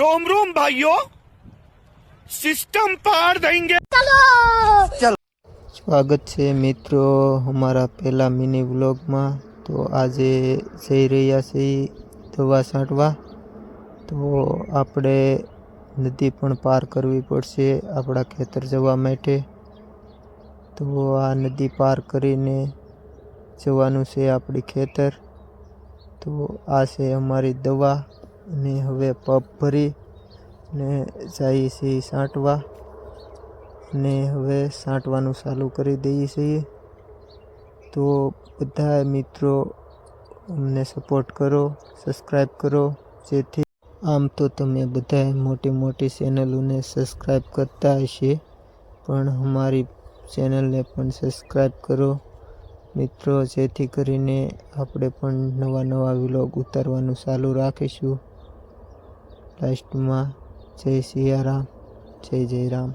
रोम रोम भाइयों, सिस्टम पार देंगे। સ્વાગત છે મિત્રો અમારા પહેલા મિની વ્લોગમાં। તો આજે જઈ રહ્યા છીએ દવા છાંટવા। તો આપણે નદી પણ પાર કરવી પડશે આપણા ખેતર જવા માટે। તો આ નદી પાર કરીને જવાનું છે આપણી ખેતર। તો આ છે અમારી દવા અને હવે પંપ ભરી ને જઈએ છીએ છાંટવા ને હવે છાંટવાનું ચાલુ કરી દઈએ છીએ। તો બધા મિત્રો અમને સપોર્ટ કરો, સબસ્ક્રાઈબ કરો, જેથી આમ તો તમે બધા મોટી મોટી ચેનલોને સબસ્ક્રાઈબ કરતા હશે, પણ અમારી ચેનલને પણ સબસ્ક્રાઈબ કરો મિત્રો, જેથી કરીને આપણે પણ નવા નવા વ્લોગ ઉતારવાનું ચાલુ રાખીશું। લાસ્ટમાં જય સિયારામ, જય જય રામ।